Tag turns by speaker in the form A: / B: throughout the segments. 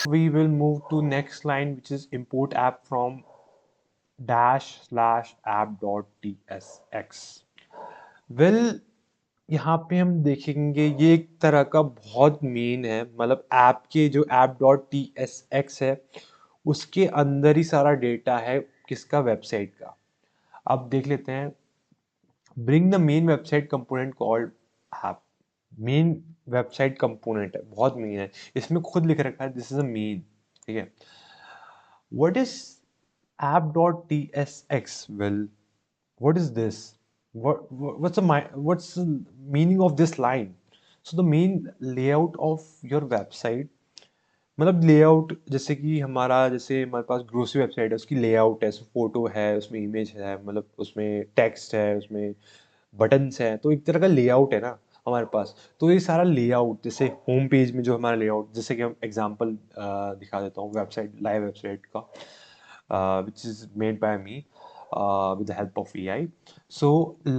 A: we will move to next line, which is import app from /app.tsx. Well यहाँ पे हम देखेंगे ये एक तरह का बहुत मेन है, मतलब ऐप के जो app.tsx है उसके अंदर ही सारा डेटा है किसका, वेबसाइट का। अब देख लेते हैं, bring the main website component called app. Main website component है, बहुत मेन है, इसमें खुद लिख रखा है दिस इज अ मेन, ठीक है। What is app.tsx? Well, what is this, what's the meaning of this line? So the main layout of your website, मतलब लेआउट, जैसे कि हमारा, जैसे हमारे पास ग्रोसरी वेबसाइट है उसकी लेआउट है, उसमें फोटो है, उसमें इमेज है, मतलब उसमें टेक्स्ट है, उसमें बटन्स है, तो एक तरह का लेआउट है ना हमारे पास। तो ये सारा लेआउट, जैसे होम पेज में जो हमारा लेआउट, जैसे कि हम एग्जांपल दिखा देता हूँ, वेबसाइट, लाइव वेबसाइट का, which is made by me with the help of AI. So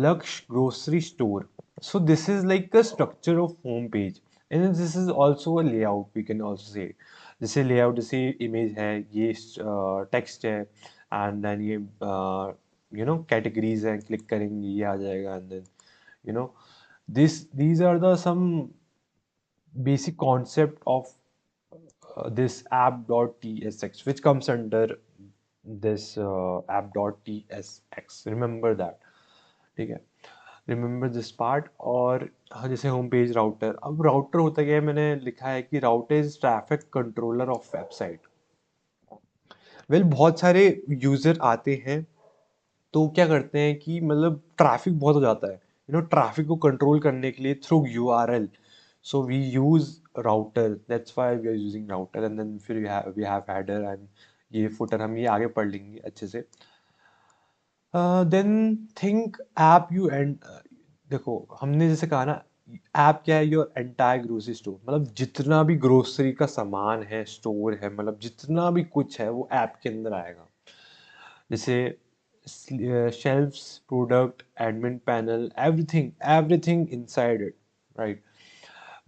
A: Laksh grocery store. So this is like a structure of home page, and then this is also a layout. We can also say, जैसे layout, जैसे image है, ये text है, and then ये categories हैं, click करेंगे ये आ जाएगा, and then you know these are the some basic concept of this app.tsx, which comes under this app.tsx. Remember that, ठीक है, रिमेंबर दिस पार्ट। और हाँ, जैसे होम पेज राउटर, अब राउटर होता क्या है, मैंने लिखा है कि router is traffic controller of website. Well, बहुत सारे यूजर आते हैं, तो क्या करते हैं कि मतलब ट्रैफिक बहुत हो जाता है, ट्रैफिक को कंट्रोल करने के लिए through URL, so we use router, that's why we are using router, and then फिर वी हैव हेडर एंड ये फुटर, हम ये आगे पढ़ लेंगे अच्छे से। Then think app you and, देखो हमने जैसे कहा ना, ऐप क्या है, योर एंटायर ग्रोसरी स्टोर, मतलब जितना भी ग्रोसरी का सामान है, स्टोर है, मतलब जितना भी कुछ है वो ऐप के अंदर आएगा। जैसे shelves, product, admin panel, everything, everything inside it, right.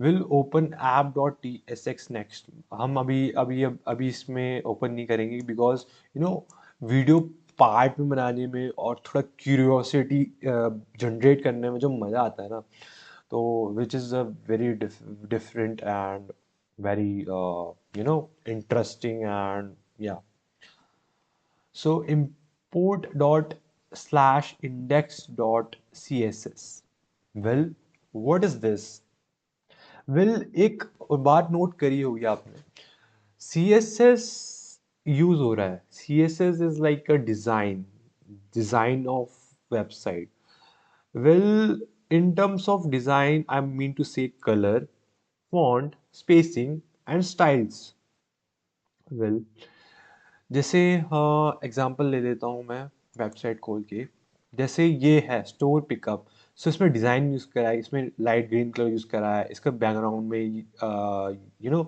A: Will open app.tsx next. हम अभी इसमें ओपन नहीं करेंगे, बिकॉज वीडियो पार्ट में बनाने में और थोड़ा क्यूरियोसिटी जनरेट करने में जो मज़ा आता है ना, तो which is a very different and very interesting, and yeah. So import dot slash index dot css. Well, what is this? Well, एक बात नोट करी होगी आपने, CSS यूज हो रहा है। CSS is like a design of website. Well, in terms of design, I mean to say color, font, spacing, and styles. Well, जैसे example ले लेता हूँ मैं, वेबसाइट खोल के, जैसे ये है स्टोर पिकअप। सो इसमें डिज़ाइन यूज़ करा है, इसमें लाइट ग्रीन कलर यूज़ करा है, इसका बैकग्राउंड में you know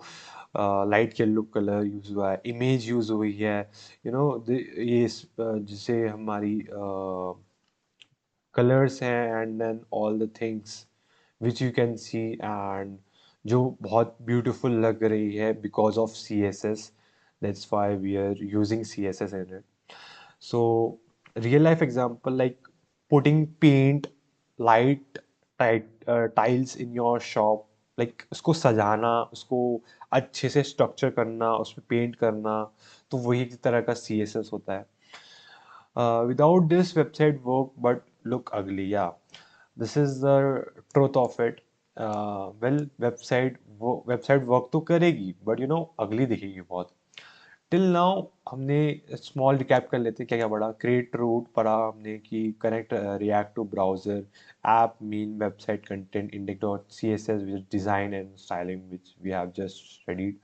A: light yellow colour use हुआ है, इमेज यूज़ हुई है, ये जिसे हमारी कलर्स हैं, and then all the things which you can see, and जो बहुत ब्यूटीफुल लग रही है because of CSS, that's why we are using CSS in it. So real life example, like putting paint, light, tiles in your shop, like उसको सजाना, उसको अच्छे से स्ट्रक्चर करना, उसमें पेंट करना, तो वही एक तरह का CSS होता है। Without this website work but look ugly, yeah, this is the truth of it. Well, website work तो करेगी, बट अगली दिखेगी बहुत। टिल नाउ हमने स्मॉल रिकैप कर लेते हैं क्या क्या पढ़ा। क्रिएट रूट पढ़ा हमने, कि connect React to browser, app mean website content, index dot C S S which design and styling which we have just studied.